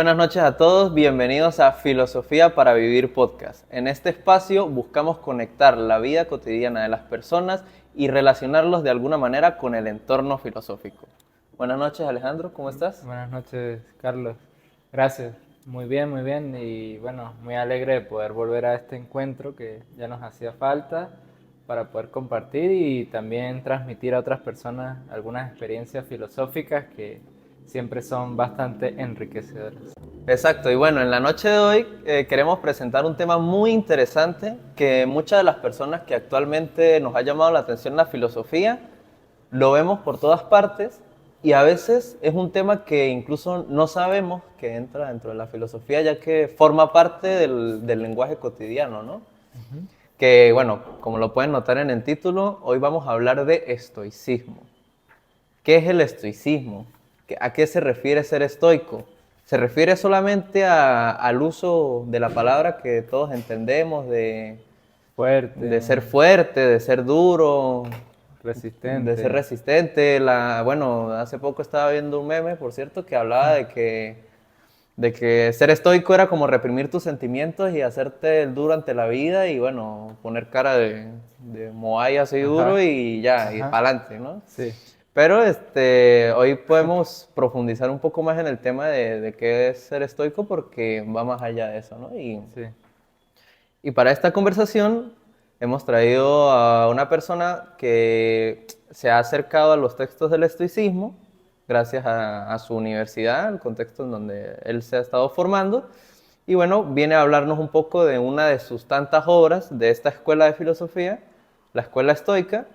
buenas noches a todos, bienvenidos a Filosofía para Vivir Podcast. En este espacio buscamos conectar la vida cotidiana de las personas y relacionarlos de alguna manera con el entorno filosófico. Buenas noches Alejandro, ¿cómo estás? Buenas noches, Carlos. Gracias. Muy bien. Y bueno, muy alegre de poder volver a este encuentro que ya nos hacía falta para poder compartir y también transmitir a otras personas algunas experiencias filosóficas que siempre son bastante enriquecedoras. Exacto, y bueno, en la noche de hoy queremos presentar un tema muy interesante que muchas de las personas que actualmente nos ha llamado la atención la filosofía lo vemos por todas partes y a veces es un tema que incluso no sabemos que entra dentro de la filosofía ya que forma parte del lenguaje cotidiano, ¿no? Ujú. Que bueno, como lo pueden notar en el título, hoy vamos a hablar de estoicismo. ¿Qué es el estoicismo? ¿A qué se refiere ser estoico? ¿Se refiere solamente al uso de la palabra que todos entendemos, de Fuerte, ser fuerte, de ser duro, de ser resistente. resistente? Bueno, hace poco estaba viendo un meme, por cierto, que hablaba de que ser estoico era como reprimir tus sentimientos y hacerte el duro ante la vida y bueno, poner cara de Moai así duro Ajá, y ya, y ajá. para adelante, ¿no? Sí, Pero hoy podemos profundizar un poco más en el tema de qué es ser estoico porque va más allá de eso, ¿no? sí. Y para esta conversación hemos traído a una persona que se ha acercado a los textos del estoicismo gracias a su universidad, el contexto en donde él se ha estado formando. Y bueno, viene a hablarnos un poco de una de sus tantas obras de esta escuela de filosofía, la escuela estoica,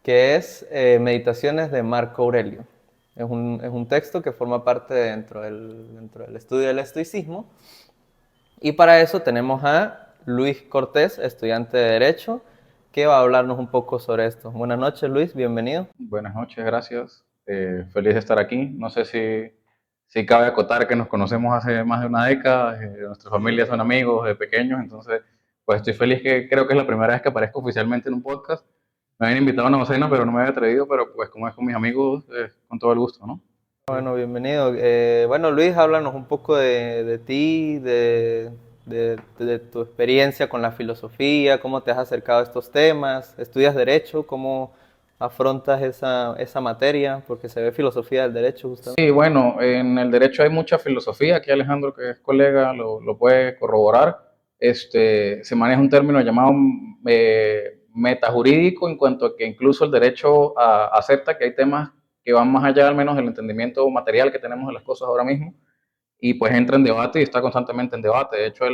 que es Meditaciones de Marco Aurelio. Es un texto que forma parte dentro del estudio del estoicismo. Y para eso tenemos a Luis Cortés, estudiante de Derecho, que va a hablarnos un poco sobre esto. Buenas noches, Luis, bienvenido. Buenas noches, gracias. Feliz de estar aquí. No sé si cabe acotar que nos conocemos hace más de una década, nuestras familias son amigos de pequeños, entonces pues estoy feliz que creo que es la primera vez que aparezco oficialmente en un podcast. Me habían invitado a una docena, pero no me había atrevido, pero pues como es con mis amigos, con todo el gusto, ¿no? Bueno, bienvenido. Bueno, Luis, háblanos un poco de ti, de tu experiencia con la filosofía, cómo te has acercado a estos temas, estudias Derecho, cómo afrontas esa materia, porque se ve filosofía del derecho justamente. Sí, bueno, en el derecho hay mucha filosofía, aquí Alejandro, que es colega, lo puede corroborar. Se maneja un término llamado metajurídico, en cuanto a que incluso el derecho acepta que hay temas que van más allá, al menos del entendimiento material que tenemos de las cosas ahora mismo, y pues entra en debate y está constantemente en debate. De hecho,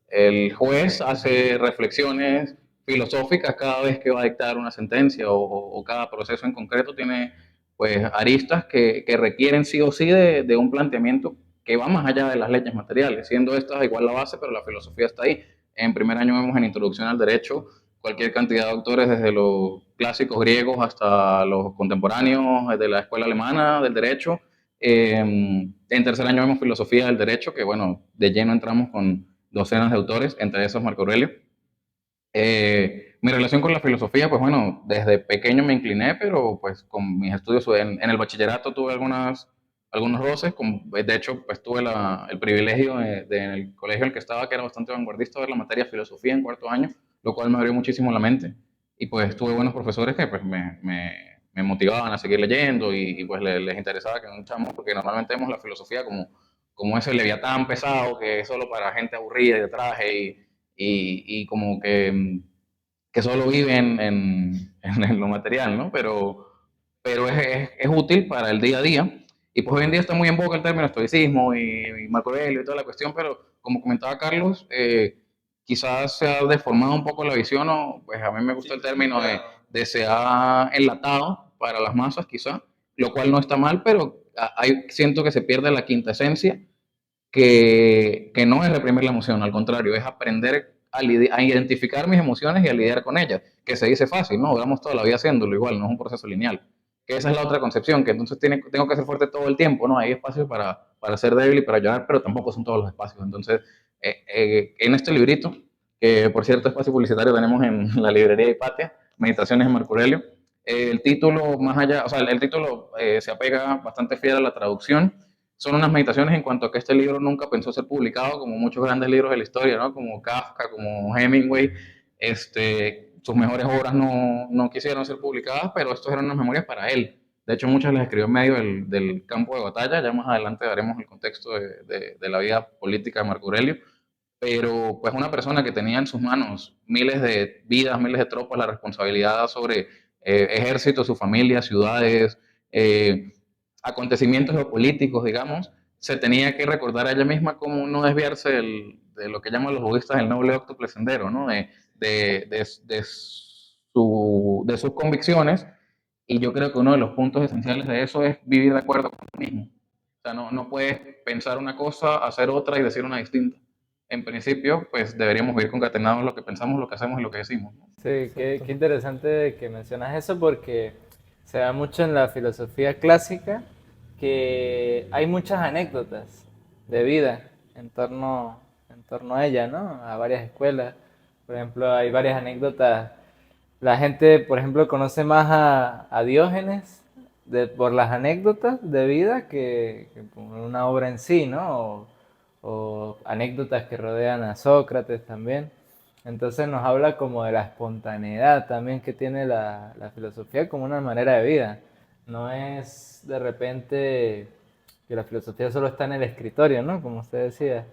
el juez hace reflexiones filosóficas cada vez que va a dictar una sentencia o cada proceso en concreto tiene pues aristas que requieren sí o sí de un planteamiento que va más allá de las leyes materiales, siendo estas igual la base, pero la filosofía está ahí. En primer año vemos en Introducción al Derecho cualquier cantidad de autores, desde los clásicos griegos hasta los contemporáneos de la escuela alemana del derecho. En tercer año vemos Filosofía del Derecho, que bueno, de lleno entramos con docenas de autores, entre esos Marco Aurelio. Mi relación con la filosofía, pues bueno, desde pequeño me incliné, pero pues con mis estudios en el bachillerato tuve algunos roces. De hecho, pues tuve el privilegio en el colegio en el que estaba, que era bastante vanguardista, ver la materia filosofía en cuarto año, lo cual me abrió muchísimo la mente. Y pues tuve buenos profesores que pues me motivaban a seguir leyendo y pues les interesaba que un chamo, porque normalmente vemos la filosofía como ese leviatán pesado que es solo para gente aburrida y de traje y como que solo vive en lo material, ¿no? Pero es útil para el día a día. Y pues hoy en día está muy en boca el término estoicismo y Marco Aurelio y toda la cuestión, pero como comentaba Carlos, quizás se ha deformado un poco la visión, o pues a mí me gusta el término de se ha enlatado para las masas, quizá, lo cual no está mal, pero siento que se pierde la quinta esencia, que no es reprimir la emoción, al contrario, es aprender a identificar mis emociones y a lidiar con ellas, que se dice fácil, ¿no? Duramos toda la vida haciéndolo igual, no es un proceso lineal. Que esa es la otra concepción, que entonces tengo que ser fuerte todo el tiempo, ¿no? Hay espacios para ser débil y para llorar, pero tampoco son todos los espacios. Entonces, en este librito, que por cierto espacio publicitario tenemos en la librería Hipatia, Meditaciones de Marco Aurelio, el título más allá, o sea, el título se apega bastante fiel a la traducción, son unas meditaciones en cuanto a que este libro nunca pensó ser publicado, como muchos grandes libros de la historia, ¿no? Como Kafka, como Hemingway, sus mejores obras no quisieron ser publicadas, pero estos eran unas memorias para él. De hecho, muchas las escribió en medio del campo de batalla, ya más adelante daremos el contexto de la vida política de Marco Aurelio, pero pues una persona que tenía en sus manos miles de vidas, miles de tropas, la responsabilidad sobre ejército, su familia, ciudades, eh, acontecimientos geopolíticos, digamos, se tenía que recordar a ella misma cómo no desviarse de lo que llaman los budistas el noble octuple sendero, ¿no? De sus convicciones, y yo creo que uno de los puntos esenciales de eso es vivir de acuerdo con uno mismo. O sea, no puedes pensar una cosa, hacer otra y decir una distinta. En principio, pues deberíamos vivir concatenados lo que pensamos, lo que hacemos y lo que decimos, ¿no? Sí, qué Exacto. interesante que mencionas eso porque se da mucho en la filosofía clásica que hay muchas anécdotas de vida en torno a ella, ¿no? A varias escuelas. Por ejemplo, hay varias anécdotas. La gente, por ejemplo, conoce más a Diógenes por las anécdotas de vida que por una obra en sí, ¿no? O anécdotas que rodean a Sócrates también. Entonces nos habla como de la espontaneidad también que tiene la filosofía como una manera de vida. No es de repente que la filosofía solo está en el escritorio, ¿no? Como usted decía,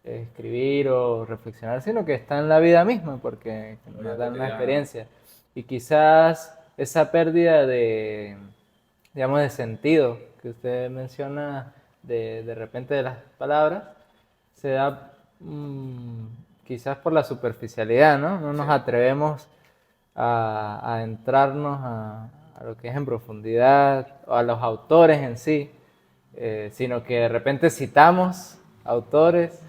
escribir o reflexionar, sino que está en la vida misma porque nos dan una experiencia. Y quizás esa pérdida de, digamos, de sentido que usted menciona de repente de las palabras, se da quizás por la superficialidad, ¿no? No nos atrevemos a adentrarnos a lo que es en profundidad, o a los autores en sí, sino que de repente citamos autores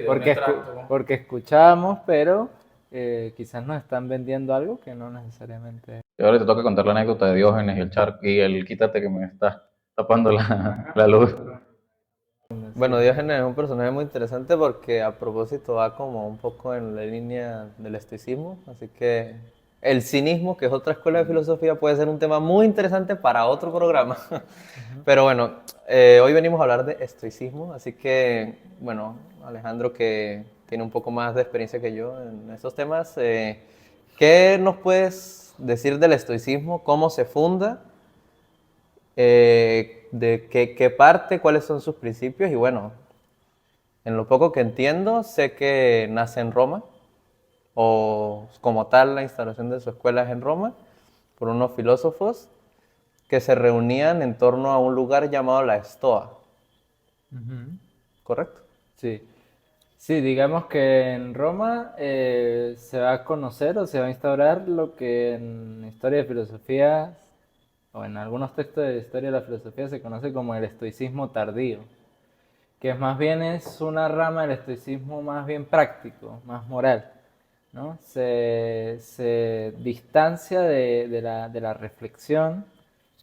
porque, porque escuchamos, pero quizás nos están vendiendo algo que no necesariamente. Y ahora te toca contar la anécdota de Diógenes y el charco y el quítate que me está tapando la luz. Bueno, Diógenes es un personaje muy interesante porque a propósito va como un poco en la línea del estoicismo, así que el cinismo, que es otra escuela de filosofía, puede ser un tema muy interesante para otro programa. Pero bueno, hoy venimos a hablar de estoicismo, así que, bueno, Alejandro, que tiene un poco más de experiencia que yo en estos temas, ¿qué nos puedes decir del estoicismo? ¿Cómo se funda? ¿De qué parte? ¿Cuáles son sus principios? Y bueno, en lo poco que entiendo, sé que nace en Roma, o como tal la instalación de su escuela es en Roma, por unos filósofos que se reunían en torno a un lugar llamado la Estoa, ¿correcto? Sí. Sí, digamos que en Roma se va a conocer o se va a instaurar lo que en historia de filosofía o en algunos textos de historia de la filosofía se conoce como el estoicismo tardío, que es más bien es una rama del estoicismo más bien práctico, más moral, ¿no? Se distancia de la reflexión,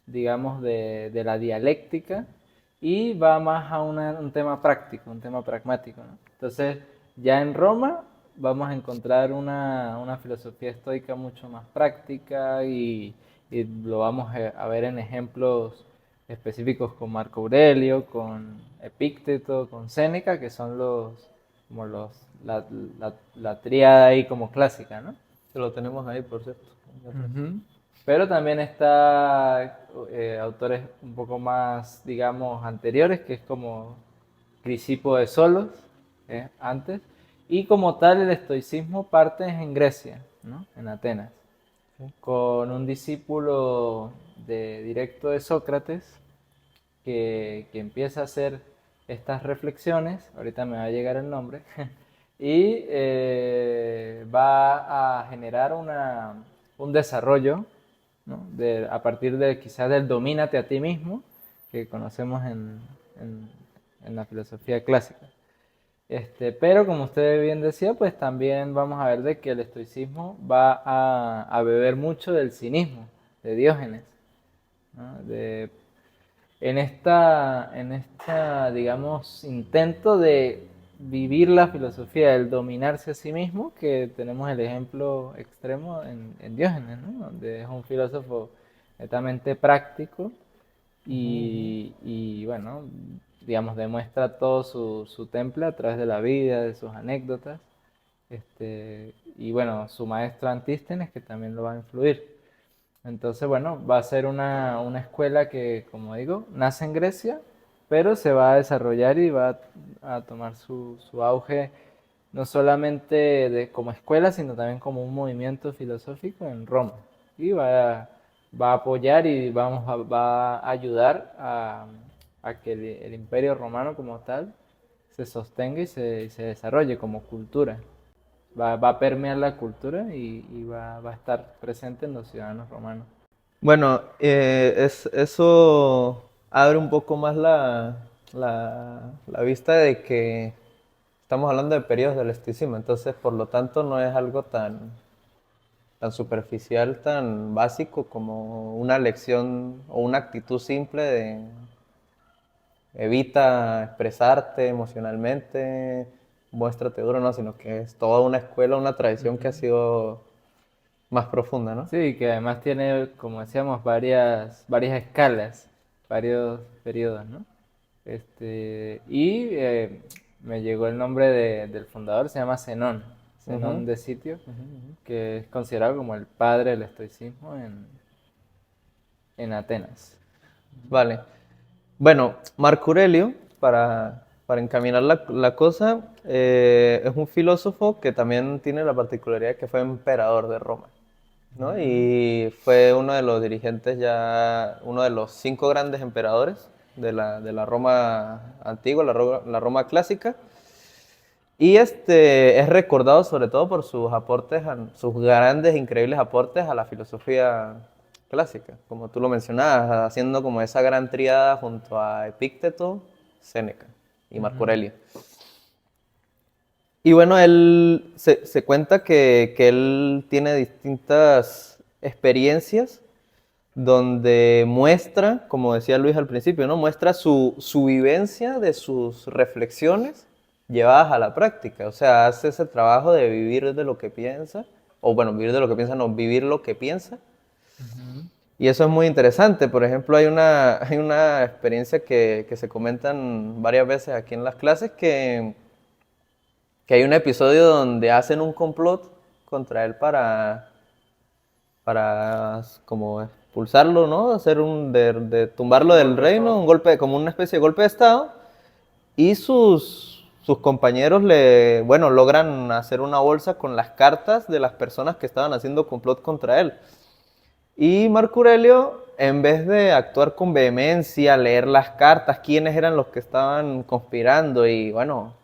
digamos, de la dialéctica y va más a un tema práctico, un tema pragmático, ¿no? Entonces, ya en Roma vamos a encontrar una filosofía estoica mucho más práctica y lo vamos a ver en ejemplos específicos con Marco Aurelio, con Epícteto, con Séneca, que son como la tríada ahí como clásica, ¿no? Que lo tenemos ahí, por cierto. Ujú. Pero también está autores un poco más, digamos, anteriores, que es como Crisipo de Solos, antes. Y como tal, el estoicismo parte en Grecia, ¿no? En Atenas, con un discípulo directo de Sócrates que empieza a hacer estas reflexiones, ahorita me va a llegar el nombre, y va a generar un desarrollo, ¿no? A partir de quizás del domínate a ti mismo, que conocemos en la filosofía clásica. Pero como usted bien decía, pues también vamos a ver de que el estoicismo va a beber mucho del cinismo de Diógenes, ¿no? En esta, digamos, intento de vivir la filosofía del dominarse a sí mismo, que tenemos el ejemplo extremo en Diógenes, ¿no? Donde es un filósofo netamente práctico y bueno, digamos, demuestra todo su temple a través de la vida, de sus anécdotas. Y bueno, su maestro Antístenes, que también lo va a influir. Entonces, bueno, va a ser una escuela que, como digo, nace en Grecia, pero se va a desarrollar y va a tomar su auge no solamente como escuela, sino también como un movimiento filosófico en Roma. Y va a apoyar y va a ayudar a que el imperio romano como tal se sostenga y se desarrolle como cultura. Va a permear la cultura y va a estar presente en los ciudadanos romanos. Bueno, eso abre un poco más la vista de que estamos hablando de periodos del estoicismo, entonces por lo tanto no es algo tan superficial, tan básico como una lección o una actitud simple de evita expresarte emocionalmente, muéstrate duro, no, sino que es toda una escuela, una tradición que ha sido más profunda, ¿no? Sí, que además tiene, como decíamos, varias escalas, varios periodos, ¿no? Me llegó el nombre del fundador, se llama Zenón, Zenón Ujú. de Sitio, que es considerado como el padre del estoicismo en Atenas. Vale. Bueno, Marco Aurelio, para encaminar la cosa, es un filósofo que también tiene la particularidad de que fue emperador de Roma, ¿no? Y fue uno de los dirigentes ya, uno de los 5 grandes emperadores de la Roma antigua, la Roma clásica. Y es recordado sobre todo por sus aportes, sus grandes, increíbles aportes a la filosofía clásica, como tú lo mencionabas, haciendo como esa gran tríada junto a Epícteto, Séneca y Marco Ujú. Aurelio. Y bueno, se cuenta que él tiene distintas experiencias donde muestra, como decía Luis al principio, ¿no? Muestra su vivencia de sus reflexiones llevadas a la práctica. O sea, hace ese trabajo de vivir de lo que piensa, o bueno, vivir de lo que piensa, no, vivir lo que piensa. Ujú. Y eso es muy interesante. Por ejemplo, hay una experiencia que se comentan varias veces aquí en las clases que hay un episodio donde hacen un complot contra él para como expulsarlo, ¿no? Hacer de tumbarlo del reino, un golpe, como una especie de golpe de estado. Y sus compañeros bueno, logran hacer una bolsa con las cartas de las personas que estaban haciendo complot contra él. Y Marco Aurelio, en vez de actuar con vehemencia, leer las cartas, quiénes eran los que estaban conspirando y, bueno,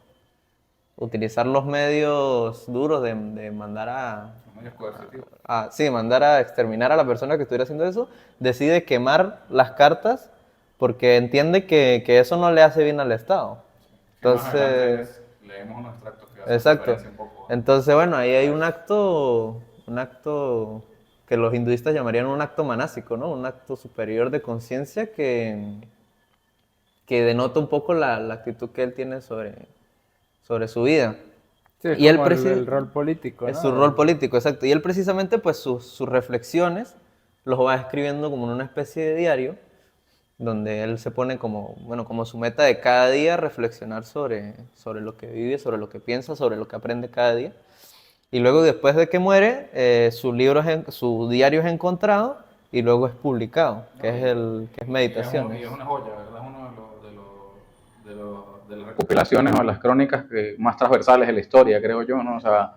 utilizar los medios duros de mandar Medios coercitivos. sí, mandar a exterminar a la persona que estuviera haciendo eso, decide quemar las cartas porque entiende que eso no le hace bien al Estado. Que más adelante Entonces, leemos unos extractos que hacen exacto. referencia un poco Entonces, bueno, ahí hay un acto que los hinduistas llamarían un acto manásico, ¿no? Un acto superior de conciencia que denota un poco la actitud que él tiene sobre su vida. Sí, es Y él como el rol político, es ¿no? su rol político, exacto. Y él precisamente, pues sus reflexiones los va escribiendo como en una especie de diario, donde él se pone como, bueno, como su meta de cada día reflexionar sobre lo que vive, sobre lo que piensa, sobre lo que aprende cada día. Y luego, después de que muere, su diario es encontrado y luego es publicado, ¿no? que es Meditaciones. Y es una joya, ¿verdad? Es uno de las recopilaciones o las crónicas más transversales de la historia, creo yo, ¿no? O sea,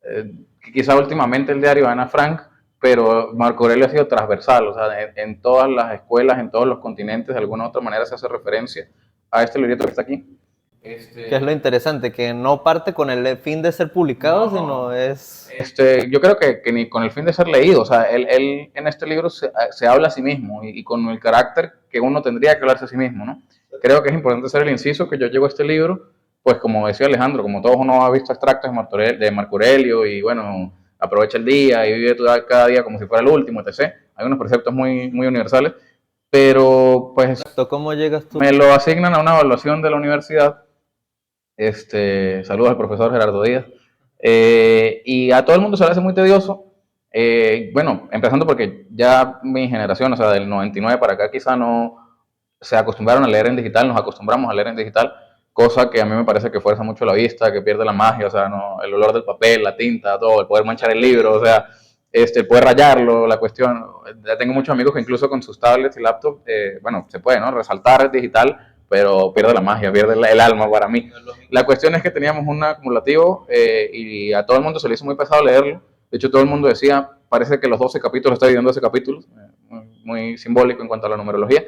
que quizá últimamente el diario de Ana Frank, pero Marco Aurelio ha sido transversal, o sea, en todas las escuelas, en todos los continentes, de alguna u otra manera se hace referencia a este librito que está aquí. Que es lo interesante, que no parte con el fin de ser publicado, sino No, es... yo creo que ni con el fin de ser leído, o sea, él en este libro se habla a sí mismo y con el carácter que uno tendría que hablarse a sí mismo, ¿no? Creo que es importante hacer el inciso que yo llego a este libro, pues como decía Alejandro, como todos uno ha visto extractos de Marco Aurelio y bueno, aprovecha el día y vive cada día como si fuera el último, etc. Hay unos preceptos muy universales, pero pues ¿Cómo llegas tú? me lo asignan a una evaluación de la universidad. Saludos al profesor Gerardo Díaz. Y a todo el mundo se le hace muy tedioso. Bueno, empezando porque ya mi generación, o sea, del 99 para acá, quizá se acostumbraron a leer en digital, nos acostumbramos a leer en digital, cosa que a mí me parece que fuerza mucho la vista, que pierde la magia, o sea, no, el olor del papel, la tinta, todo, el poder manchar el libro, o sea, el poder rayarlo, la cuestión. Ya tengo muchos amigos que incluso con sus tablets y laptops, bueno, se puede, ¿no? Resaltar digital, pero pierde la magia, pierde el alma para mí. La cuestión es que teníamos un acumulativo y a todo el mundo se le hizo muy pesado leerlo. De hecho, todo el mundo decía, parece que los 12 capítulos está dividiendo 12 capítulos, muy simbólico en cuanto a la numerología.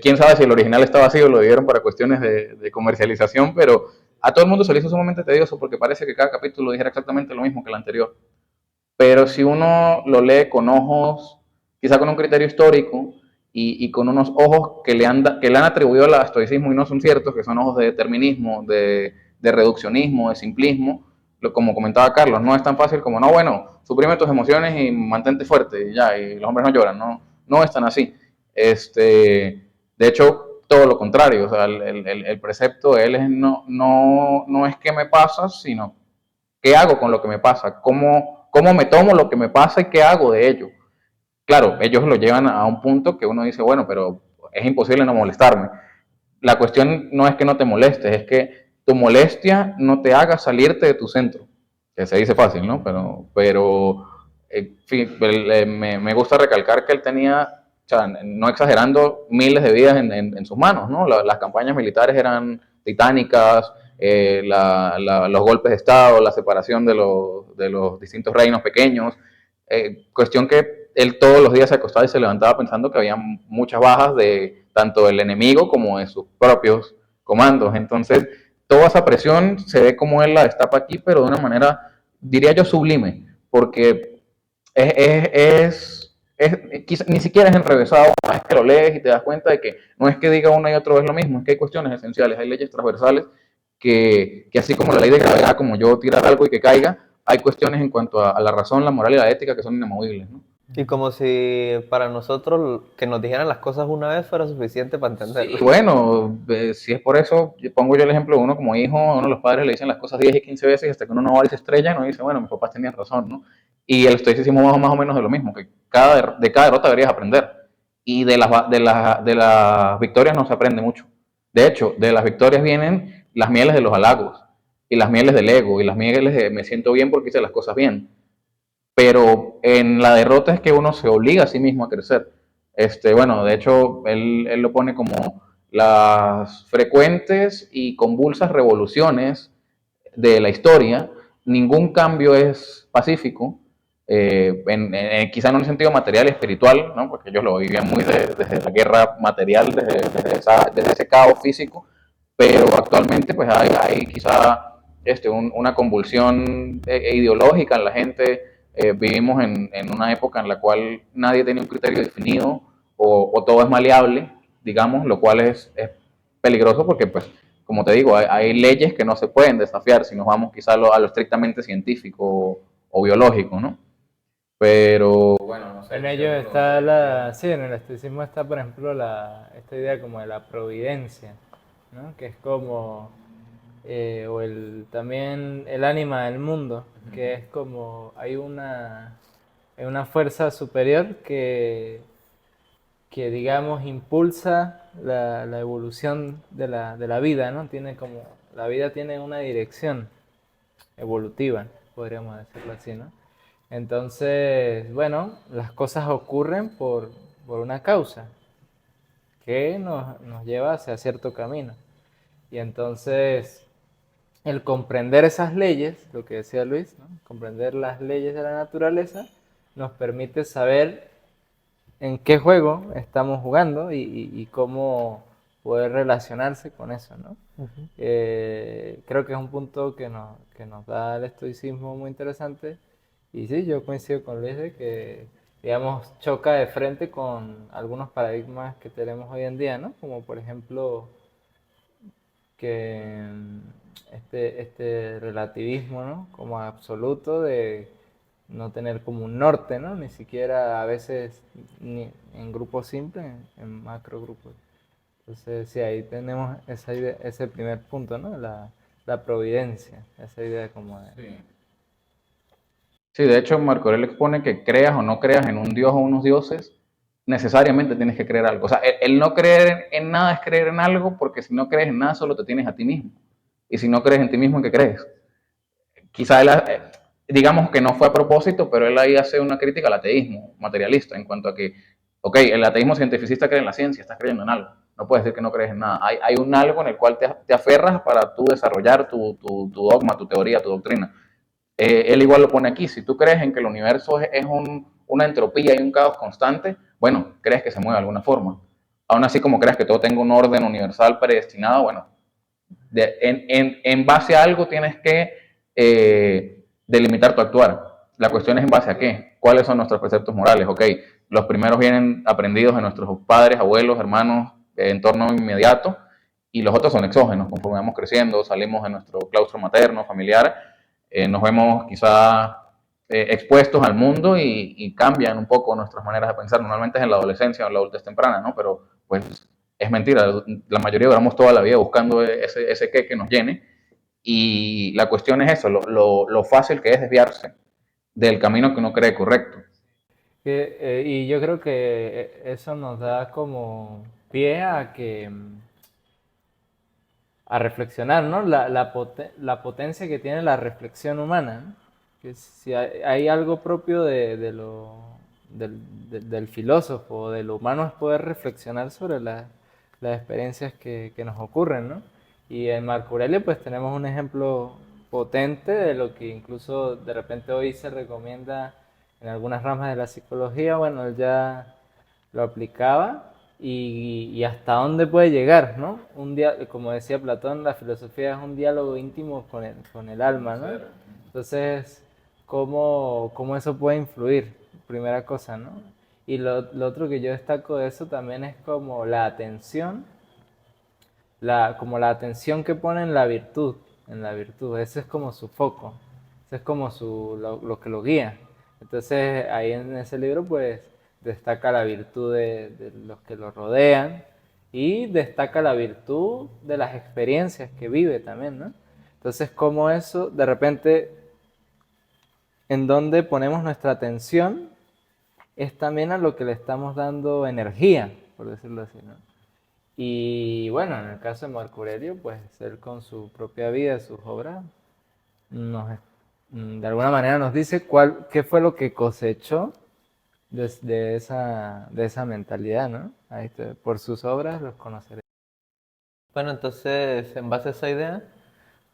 Quién sabe si el original está vacío, lo dividieron para cuestiones de comercialización, pero a todo el mundo se le hizo sumamente tedioso porque parece que cada capítulo dijera exactamente lo mismo que el anterior. Pero si uno lo lee con ojos, quizá con un criterio histórico y con unos ojos que le han atribuido al estoicismo y no son ciertos, que son ojos de determinismo, de reduccionismo, de simplismo, como comentaba Carlos, no es tan fácil como, no, bueno, suprime tus emociones y mantente fuerte y ya, y los hombres no lloran, no, no es tan así. De hecho, todo lo contrario, o sea, el precepto de él es no es qué me pasa, sino qué hago con lo que me pasa, cómo me tomo lo que me pasa y qué hago de ello. Claro, ellos lo llevan a un punto que uno dice, bueno, pero es imposible no molestarme. La cuestión no es que no te molestes, es que tu molestia no te haga salirte de tu centro. Que se dice fácil, ¿no? Pero me gusta recalcar que él tenía, o sea, no exagerando, miles de vidas en sus manos, ¿no? Las campañas militares eran titánicas, los golpes de Estado, la separación de los distintos reinos pequeños, cuestión que él todos los días se acostaba y se levantaba pensando que había muchas bajas de tanto del enemigo como de sus propios comandos. Entonces, toda esa presión se ve como él la destapa aquí, pero de una manera, diría yo, sublime, porque quizá, ni siquiera es enrevesado, es que lo lees y te das cuenta de que no es que diga una y otra vez lo mismo, es que hay cuestiones esenciales, hay leyes transversales que así como la ley de gravedad, como yo tirar algo y que caiga, hay cuestiones en cuanto a la razón, la moral y la ética que son inamovibles, ¿no? Y como si para nosotros que nos dijeran las cosas una vez fuera suficiente para entenderlas. Sí, bueno, si es por eso, pongo yo el ejemplo de uno como hijo, a uno de los padres le dicen las cosas 10 y 15 veces y hasta que uno no va y se estrella, no dice, bueno, mis papás tenían razón, ¿no? Y el estoicismo más o menos de lo mismo, que de cada derrota deberías aprender. Y de las victorias no se aprende mucho. De hecho, de las victorias vienen las mieles de los halagos, y las mieles del ego, y las mieles de me siento bien porque hice las cosas bien. Pero en la derrota es que uno se obliga a sí mismo a crecer. Bueno, de hecho, él lo pone como las frecuentes y convulsas revoluciones de la historia, ningún cambio es pacífico, quizá no en un sentido material y espiritual, ¿no? Porque ellos lo vivían muy desde la guerra material, desde ese caos físico, pero actualmente pues hay quizá una convulsión ideológica en la gente. Vivimos en una época en la cual nadie tiene un criterio definido o todo es maleable, digamos, lo cual es peligroso porque pues como te digo, hay leyes que no se pueden desafiar si nos vamos quizá a lo estrictamente científico o biológico, ¿no? Pero bueno, no sé. En ello está la, sí, en el estoicismo está, por ejemplo, esta idea como de la providencia, ¿no? Que es como, o también el ánima del mundo, que es como, hay una fuerza superior que digamos, impulsa la evolución de la vida, ¿no? Tiene como, la vida tiene una dirección evolutiva, podríamos decirlo así, ¿no? Entonces, bueno, las cosas ocurren por una causa que nos lleva hacia cierto camino. Y entonces, el comprender esas leyes, lo que decía Luis, ¿no? Comprender las leyes de la naturaleza, nos permite saber en qué juego estamos jugando y cómo poder relacionarse con eso, ¿no? Creo que es un punto que nos da el estoicismo muy interesante. Y sí, yo coincido con Luis de que, digamos, choca de frente con algunos paradigmas que tenemos hoy en día, ¿no? Como por ejemplo que este relativismo, ¿no? Como absoluto de no tener como un norte, ¿no? Ni siquiera a veces ni en grupos simples, en macro grupos. Entonces, sí, ahí tenemos ese primer punto, ¿no? La providencia, esa idea como de... Sí. Sí, de hecho Marco Aurelio expone que creas o no creas en un dios o unos dioses, necesariamente tienes que creer algo. O sea, el no creer en nada es creer en algo, porque si no crees en nada solo te tienes a ti mismo. Y si no crees en ti mismo, ¿en qué crees? Quizá él, digamos que no fue a propósito, pero él ahí hace una crítica al ateísmo materialista en cuanto a que, ok, el ateísmo cientificista cree en la ciencia, estás creyendo en algo. No puedes decir que no crees en nada. Hay un algo en el cual te aferras para tú desarrollar tu dogma, tu teoría, tu doctrina. Él igual lo pone aquí. Si tú crees en que el universo es una entropía y un caos constante, bueno, crees que se mueve de alguna forma. Aún así, como crees que todo tenga un orden universal predestinado, bueno, en base a algo tienes que delimitar tu actuar. La cuestión es en base a qué. ¿Cuáles son nuestros preceptos morales? Ok, los primeros vienen aprendidos de nuestros padres, abuelos, hermanos, entorno inmediato, y los otros son exógenos. Conforme vamos creciendo, salimos de nuestro claustro materno, familiar, nos vemos quizá expuestos al mundo y cambian un poco nuestras maneras de pensar. Normalmente es en la adolescencia o en la adultez temprana, ¿no? Pero pues es mentira. La mayoría duramos toda la vida buscando ese qué que nos llene. Y la cuestión es eso, lo fácil que es desviarse del camino que uno cree correcto. Y yo creo que eso nos da como pie a que a reflexionar, ¿no? La potencia que tiene la reflexión humana, ¿no? Que si hay algo propio del filósofo, del humano, es poder reflexionar sobre las experiencias que nos ocurren, ¿no? Y en Marco Aurelio pues tenemos un ejemplo potente de lo que incluso de repente hoy se recomienda en algunas ramas de la psicología. Bueno, él ya lo aplicaba y hasta dónde puede llegar, ¿no? Como decía Platón, la filosofía es un diálogo íntimo con el alma, ¿no? Entonces, ¿cómo eso puede influir? Primera cosa, ¿no? Y lo otro que yo destaco de eso también es como la atención, como la atención que pone en la virtud, ese es como su foco, ese es como lo que lo guía. Entonces ahí en ese libro pues destaca la virtud de los que lo rodean y destaca la virtud de las experiencias que vive también, ¿no? Entonces como eso, de repente, en donde ponemos nuestra atención es también a lo que le estamos dando energía, por decirlo así, ¿no? Y bueno, en el caso de Marco Aurelio, pues él con su propia vida, sus obras, nos, de alguna manera nos dice qué fue lo que cosechó de esa mentalidad, ¿no? Ahí está, por sus obras los conoceré. Bueno, entonces, en base a esa idea,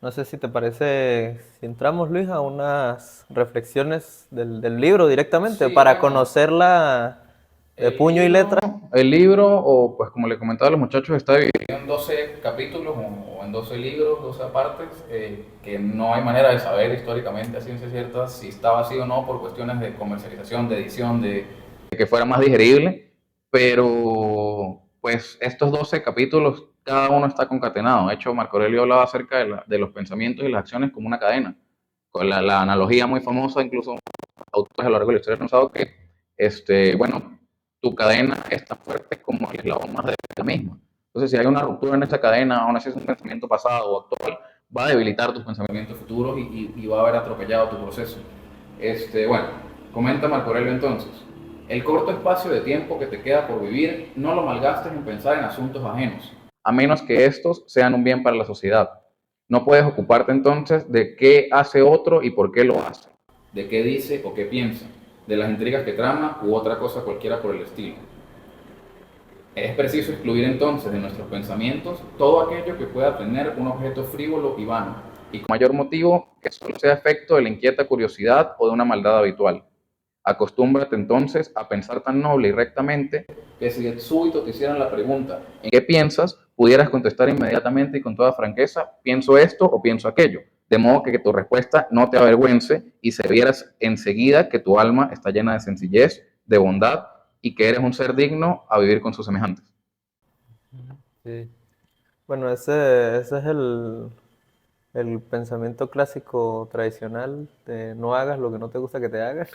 no sé si te parece, si entramos, Luis, a unas reflexiones del libro directamente, Sí, para bueno, conocerla de puño y letra. el libro, o pues como le comentaba a los muchachos, está dividido en 12 capítulos o en 12 libros, 12 partes, que no hay manera de saber históricamente a ciencia cierta si estaba así o no por cuestiones de comercialización, de edición, de que fuera más digerible, pero pues estos 12 capítulos, cada uno está concatenado. De hecho, Marco Aurelio hablaba acerca de los pensamientos y las acciones como una cadena, con la analogía muy famosa, incluso autores a lo largo de la historia han usado que, bueno, tu cadena es tan fuerte como el eslabón más débil de la misma. Entonces, si hay una ruptura en esa cadena, aún así es un pensamiento pasado o actual, va a debilitar tus pensamientos futuros y va a haber atropellado tu proceso. Bueno, comenta Marco Aurelio entonces. El corto espacio de tiempo que te queda por vivir no lo malgastes en pensar en asuntos ajenos, a menos que estos sean un bien para la sociedad. No puedes ocuparte entonces de qué hace otro y por qué lo hace, de qué dice o qué piensa, de las intrigas que trama u otra cosa cualquiera por el estilo. Es preciso excluir entonces de nuestros pensamientos todo aquello que pueda tener un objeto frívolo y vano, y con mayor motivo que solo sea efecto de la inquieta curiosidad o de una maldad habitual. Acostúmbrate entonces a pensar tan noble y rectamente que si de súbito te hicieran la pregunta ¿en qué piensas? Pudieras contestar inmediatamente y con toda franqueza, pienso esto o pienso aquello, de modo que tu respuesta no te avergüence y se vieras enseguida que tu alma está llena de sencillez, de bondad y que eres un ser digno a vivir con sus semejantes. Sí. Bueno, ese es el pensamiento clásico tradicional de no hagas lo que no te gusta que te hagan.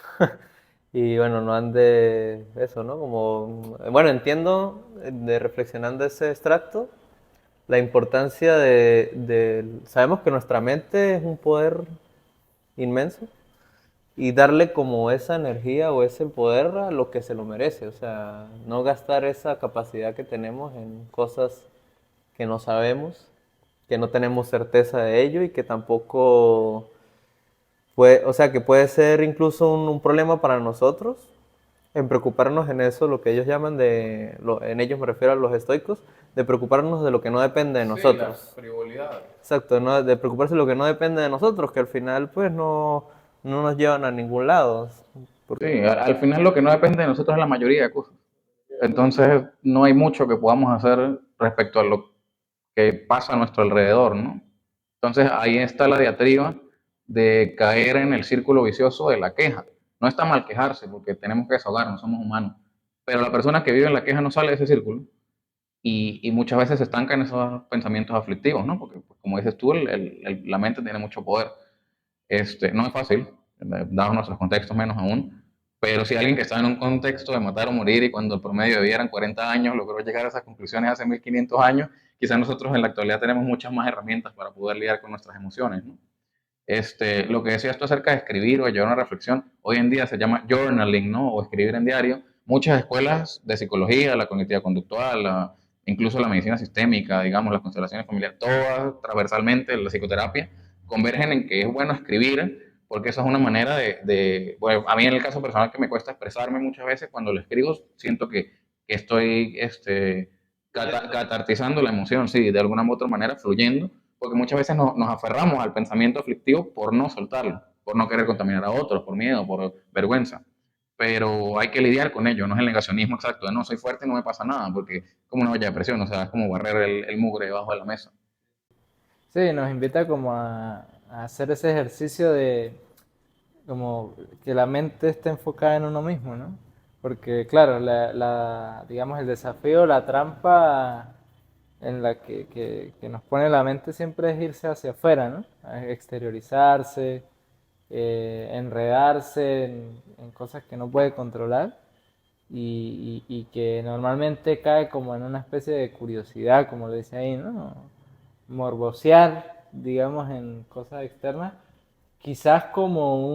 Y bueno, no ande eso, ¿no? Como, bueno, entiendo, de reflexionando ese extracto, la importancia sabemos que nuestra mente es un poder inmenso, y darle como esa energía o ese poder a lo que se lo merece. O sea, no gastar esa capacidad que tenemos en cosas que no sabemos, que no tenemos certeza de ello y que tampoco puede, o sea, que puede ser incluso un problema para nosotros en preocuparnos en eso, lo que ellos llaman de, en ellos me refiero a los estoicos, de preocuparnos de lo que no depende de Sí, nosotros. las frivolidades. Exacto, ¿no? De preocuparse de lo que no depende de nosotros, que al final pues no nos llevan a ningún lado. Sí, al final lo que no depende de nosotros es la mayoría de cosas. Entonces no hay mucho que podamos hacer respecto a lo que pasa a nuestro alrededor, ¿no? Entonces ahí está la diatriba de caer en el círculo vicioso de la queja. No está mal quejarse porque tenemos que desahogarnos, somos humanos. Pero la persona que vive en la queja no sale de ese círculo y muchas veces se estanca en esos pensamientos aflictivos, ¿no? Porque, pues, como dices tú, la mente tiene mucho poder. No es fácil, dados nuestros contextos menos aún, pero si alguien que está en un contexto de matar o morir y cuando el promedio de vida eran 40 años logró llegar a esas conclusiones hace 1500 años, quizás nosotros en la actualidad tenemos muchas más herramientas para poder lidiar con nuestras emociones, ¿no? Lo que decías tú acerca de escribir o de llevar una reflexión, hoy en día se llama journaling, ¿no? O escribir en diario. Muchas escuelas de psicología, la cognitiva conductual, incluso la medicina sistémica, digamos, las constelaciones familiares, todas transversalmente, la psicoterapia, convergen en que es bueno escribir, porque esa es una manera bueno, a mí en el caso personal que me cuesta expresarme muchas veces, cuando lo escribo siento que estoy catartizando la emoción, sí, de alguna u otra manera, fluyendo, porque muchas veces nos aferramos al pensamiento aflictivo por no soltarlo, por no querer contaminar a otros, por miedo, por vergüenza. Pero hay que lidiar con ello, no es el negacionismo exacto de no, soy fuerte y no me pasa nada, porque es como una olla de presión, o sea, es como barrer el mugre debajo de la mesa. Sí, nos invita como a hacer ese ejercicio de como que la mente esté enfocada en uno mismo, ¿no? Porque claro, digamos el desafío, la trampa en la que nos pone la mente siempre es irse hacia afuera, ¿no? A exteriorizarse, enredarse en cosas que no puede controlar y que normalmente cae como en una especie de curiosidad, como lo dice ahí, ¿no? Morbosear, digamos, en cosas externas, quizás como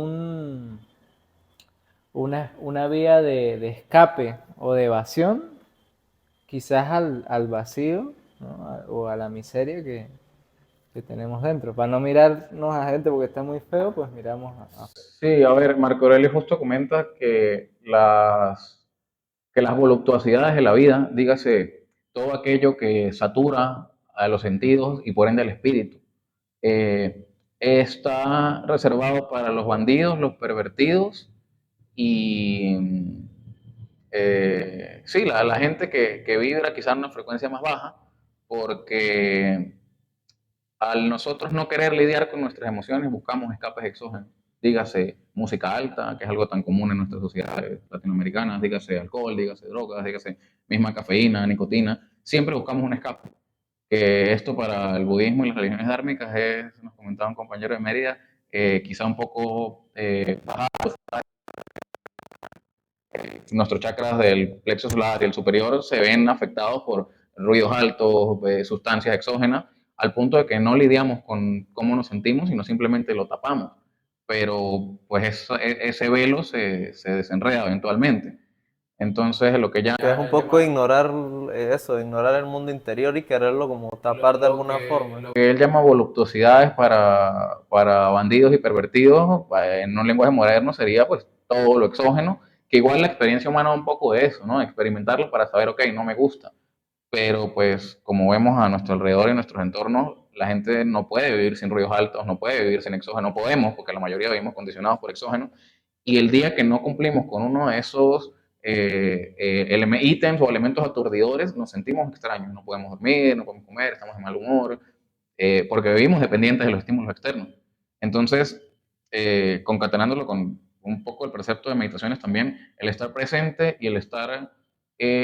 una vía de escape o de evasión, quizás al vacío, ¿no? O a la miseria que tenemos dentro. Para no mirarnos a gente porque está muy feo, pues miramos a... Sí, a ver, Marco Aurelio justo comenta que las voluptuosidades de la vida, dígase, todo aquello que satura a los sentidos y por ende al espíritu, eh, está reservado para los bandidos, los pervertidos y sí, la gente que vibra quizás en una frecuencia más baja, porque al nosotros no querer lidiar con nuestras emociones, buscamos escapes exógenos. Dígase música alta, que es algo tan común en nuestras sociedades latinoamericanas, dígase alcohol, dígase drogas, dígase misma cafeína, nicotina. Siempre buscamos un escape. Que esto para el budismo y las religiones dármicas es, nos comentaba un compañero de Mérida, quizá un poco nuestros chakras del plexo solar y el superior se ven afectados por ruidos altos, sustancias exógenas, al punto de que no lidiamos con cómo nos sentimos, sino simplemente lo tapamos. Pero pues ese velo se desenreda eventualmente. Entonces, lo que ya Que es un poco ignorar eso, ignorar el mundo interior y quererlo como tapar de alguna forma. lo que él llama voluptuosidades para bandidos y pervertidos, en un lenguaje moderno sería pues todo lo exógeno, que igual la experiencia humana es un poco de eso, ¿no? Experimentarlo para saber, ok, no me gusta, pero pues como vemos a nuestro alrededor y en nuestros entornos, la gente no puede vivir sin ruidos altos, no puede vivir sin exógeno, no podemos, porque la mayoría vivimos condicionados por exógeno, y el día que no cumplimos con uno de esos ítems o elementos aturdidores, nos sentimos extraños, no podemos dormir, no podemos comer, estamos de mal humor, porque vivimos dependientes de los estímulos externos. Entonces, concatenándolo con un poco el precepto de meditaciones también, el estar presente y el estar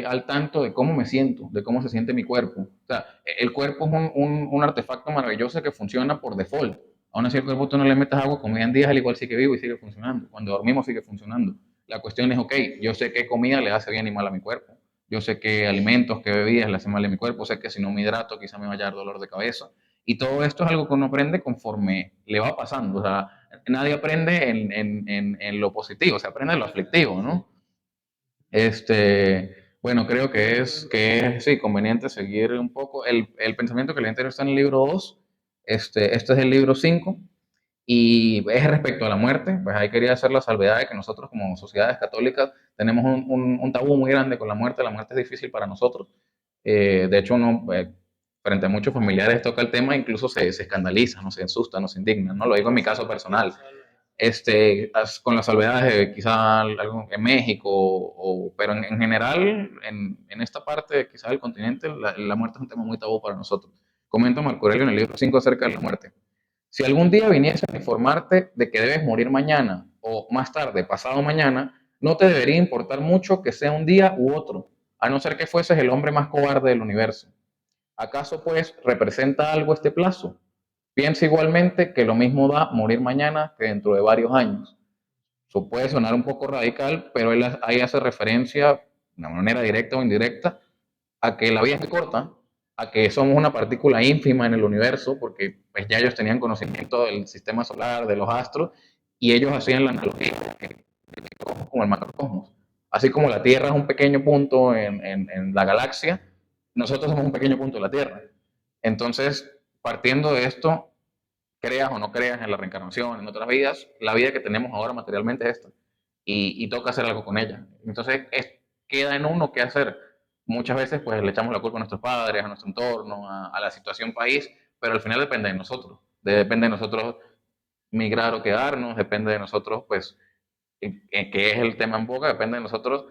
al tanto de cómo me siento, de cómo se siente mi cuerpo. O sea, el cuerpo es un artefacto maravilloso que funciona por default. Aún así, el cuerpo tú no le metas agua, comida en días, al igual sigue vivo y sigue funcionando. Cuando dormimos sigue funcionando. La cuestión es, ok, yo sé qué comida le hace bien y mal a mi cuerpo. Yo sé qué alimentos, qué bebidas le hacen mal a mi cuerpo. Sé que si no me hidrato quizá me vaya a dar dolor de cabeza. Y todo esto es algo que uno aprende conforme le va pasando. O sea, nadie aprende en lo positivo, se aprende en lo aflictivo, ¿no? Bueno, creo que es sí, conveniente seguir un poco el pensamiento que el entero está en el libro 2. Este es el libro 5 y es respecto a la muerte. Pues ahí quería hacer la salvedad de que nosotros como sociedades católicas tenemos un tabú muy grande con la muerte. La muerte es difícil para nosotros. De hecho, uno, frente a muchos familiares toca el tema, incluso se escandaliza, no se asusta, no se indigna, ¿no? Lo digo en mi caso personal, con las salvedades de quizá algo en México, pero en general, en esta parte quizá del continente, la muerte es un tema muy tabú para nosotros. Comenta Marco Aurelio en el libro 5 acerca de la muerte. Si algún día viniese a informarte de que debes morir mañana o más tarde, pasado mañana, no te debería importar mucho que sea un día u otro, a no ser que fueses el hombre más cobarde del universo. ¿Acaso pues representa algo este plazo? Piensa igualmente que lo mismo da morir mañana que dentro de varios años. Eso puede sonar un poco radical, pero él ahí hace referencia, de una manera directa o indirecta, a que la vida es corta, a que somos una partícula ínfima en el universo, porque pues, ya ellos tenían conocimiento del sistema solar, de los astros, y ellos hacían la analogía como el macrocosmos. Así como la Tierra es un pequeño punto en la galaxia, nosotros somos un pequeño punto de la Tierra. Entonces, partiendo de esto, creas o no creas en la reencarnación, en otras vidas, la vida que tenemos ahora materialmente es esta. Y toca hacer algo con ella. Entonces, queda en uno qué hacer. Muchas veces pues le echamos la culpa a nuestros padres, a nuestro entorno, a la situación país, pero al final depende de nosotros. Depende de nosotros migrar o quedarnos, depende de nosotros pues que es el tema en boca, depende de nosotros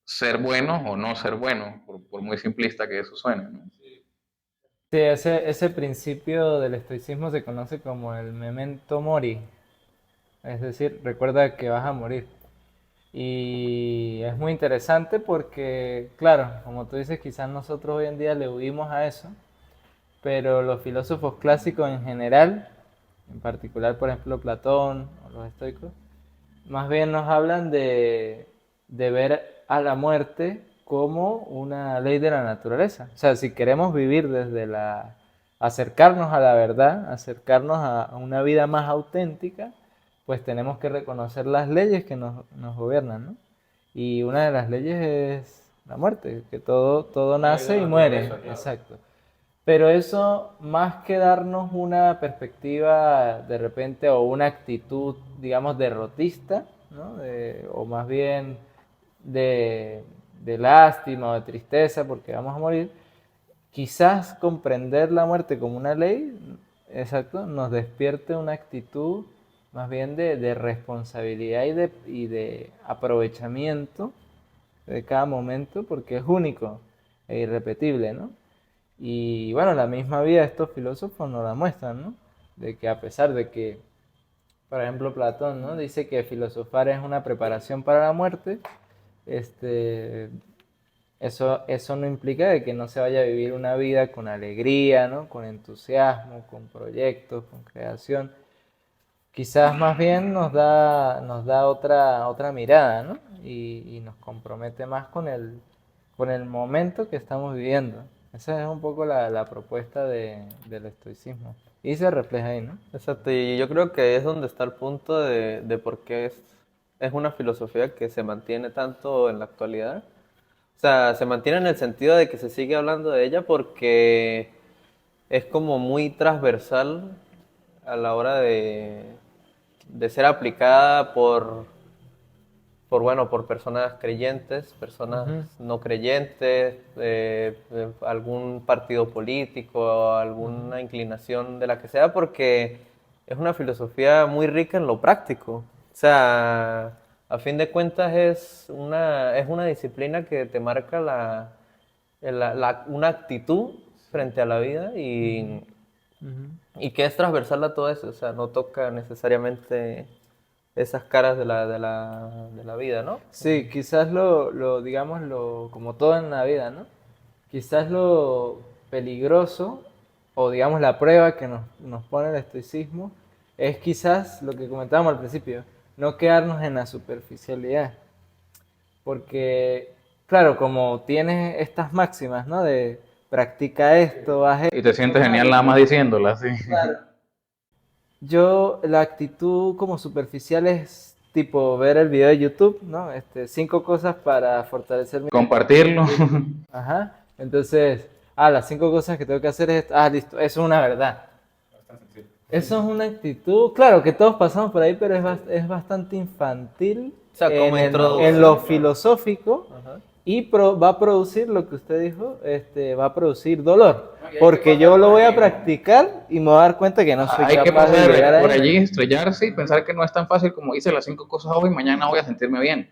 ser buenos o no ser buenos, por muy simplista que eso suene, ¿no? Sí, ese principio del estoicismo se conoce como el memento mori, es decir, recuerda que vas a morir. Y es muy interesante porque, claro, como tú dices, quizás nosotros hoy en día le huimos a eso, pero los filósofos clásicos en general, en particular, por ejemplo, Platón o los estoicos, más bien nos hablan de ver a la muerte como una ley de la naturaleza. O sea, si queremos vivir desde acercarnos a la verdad, acercarnos a una vida más auténtica, pues tenemos que reconocer las leyes que nos gobiernan, ¿no? Y una de las leyes es la muerte, que todo nace y muere. Claro. Exacto. Pero eso, más que darnos una perspectiva de repente o una actitud, digamos, derrotista, ¿no? O más bien de, de lástima o de tristeza porque vamos a morir, quizás comprender la muerte como una ley, exacto, nos despierte una actitud más bien de responsabilidad y de aprovechamiento de cada momento porque es único e irrepetible, ¿no? Y bueno, la misma vida de estos filósofos nos la muestran, ¿no? De que a pesar de que, por ejemplo, Platón, ¿no? Dice que filosofar es una preparación para la muerte, este, eso no implica de que no se vaya a vivir una vida con alegría, ¿no? Con entusiasmo, con proyectos, con creación. Quizás más bien nos da otra mirada, ¿no? Y nos compromete más con el momento que estamos viviendo. Esa es un poco la propuesta del estoicismo. Y se refleja ahí, ¿no? Exacto, y yo creo que es donde está el punto de por qué es una filosofía que se mantiene tanto en la actualidad. O sea, se mantiene en el sentido de que se sigue hablando de ella porque es como muy transversal a la hora de ser aplicada por personas creyentes, personas Ujú. no creyentes, algún partido político, Ujú. alguna inclinación de la que sea, porque es una filosofía muy rica en lo práctico. O sea, a fin de cuentas es una disciplina que te marca una actitud frente a la vida Ujú. Ujú. y que es transversal a todo eso. O sea, no toca necesariamente esas caras de la vida, ¿no? Sí, quizás digamos, como todo en la vida, ¿no? Quizás lo peligroso, o digamos la prueba que nos pone el estoicismo, es quizás lo que comentábamos al principio, no quedarnos en la superficialidad. Porque, claro, como tienes estas máximas, ¿no? De practica esto, haz esto. Y te sientes genial nada más diciéndola, sí. La actitud como superficial es tipo ver el video de YouTube, ¿no? 5 cosas para fortalecer mi... Compartirlo. Ajá. Entonces, las 5 cosas que tengo que hacer es esto. Listo, eso es una verdad. Eso es una actitud, claro que todos pasamos por ahí, pero es bastante infantil O sea, como introducción. en lo filosófico Ajá. y va a producir lo que usted dijo, va a producir dolor. Porque yo lo voy a practicar y me voy a dar cuenta que no soy Hay que capaz de llegar pasar por ahí. allí, estrellarse y pensar que no es tan fácil como hice las 5 cosas hoy, mañana voy a sentirme bien.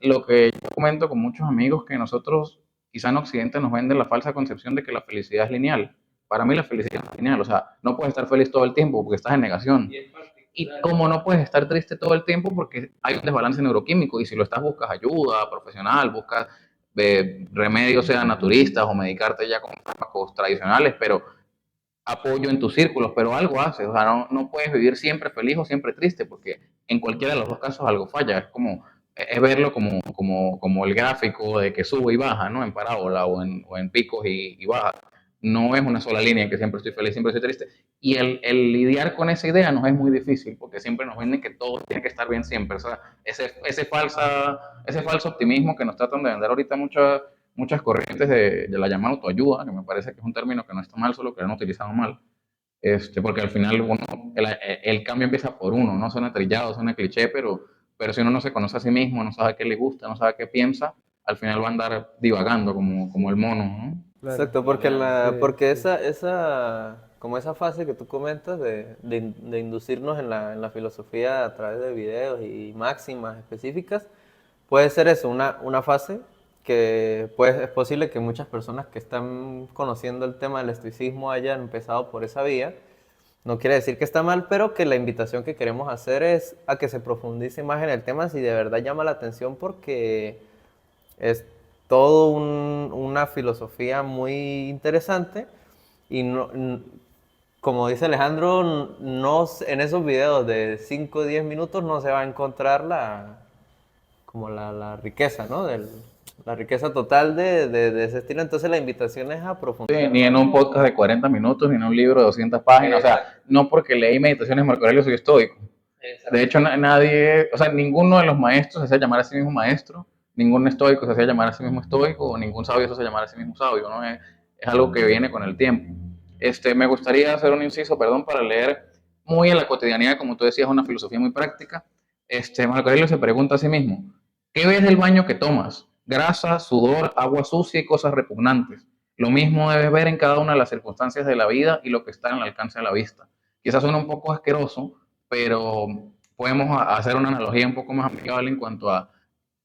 Lo que yo comento con muchos amigos que nosotros, quizá en Occidente, nos venden la falsa concepción de que la felicidad es lineal. Para mí la felicidad es lineal, o sea, no puedes estar feliz todo el tiempo porque estás en negación. Y como no puedes estar triste todo el tiempo porque hay un desbalance neuroquímico y si lo estás buscas ayuda profesional, buscas remedios, sean naturistas o medicarte ya con fármacos tradicionales, pero apoyo en tus círculos, pero algo haces, o sea, no puedes vivir siempre feliz o siempre triste, porque en cualquiera de los dos casos algo falla, es verlo como el gráfico de que sube y baja, ¿no? En parábola o en picos y bajas. No es una sola línea en que siempre estoy feliz, siempre estoy triste. Y el lidiar con esa idea nos es muy difícil, porque siempre nos venden que todo tiene que estar bien siempre. O sea, ese falso optimismo que nos tratan de vender ahorita muchas corrientes de la llamada autoayuda, que me parece que es un término que no está mal, solo que lo han utilizado mal, porque al final el cambio empieza por uno, no suena trillado, suena cliché, pero si uno no se conoce a sí mismo, no sabe qué le gusta, no sabe qué piensa, al final va a andar divagando como el mono, ¿no? Claro. Exacto, porque, Sí, porque sí. como esa fase que tú comentas de inducirnos en la filosofía a través de videos y máximas específicas, puede ser eso, una fase que pues, es posible que muchas personas que están conociendo el tema del estoicismo hayan empezado por esa vía. No quiere decir que está mal, pero que la invitación que queremos hacer es a que se profundice más en el tema si de verdad llama la atención porque es todo una filosofía muy interesante y como dice Alejandro, en esos videos de 5 o 10 minutos no se va a encontrar la riqueza, ¿no? La riqueza total de ese estilo. Entonces la invitación es a profundizar. Sí, ni en un podcast de 40 minutos, ni en un libro de 200 páginas, o sea, no porque leí Meditaciones de Marco Aurelio soy estoico. De hecho, nadie, o sea, ninguno de los maestros se hacía llamar a sí mismo maestro, ningún estoico se hacía llamar a sí mismo estoico, o ningún sabio se hacía llamar a sí mismo sabio, ¿no? Es algo que viene con el tiempo. Me gustaría hacer un inciso, perdón, para leer muy en la cotidianidad, como tú decías, una filosofía muy práctica. Marco Aurelio se pregunta a sí mismo, ¿qué ves del baño que tomas? Grasa, sudor, agua sucia y cosas repugnantes. Lo mismo debes ver en cada una de las circunstancias de la vida y lo que está en el alcance de la vista. Quizás suena un poco asqueroso, pero podemos hacer una analogía un poco más amigable en cuanto a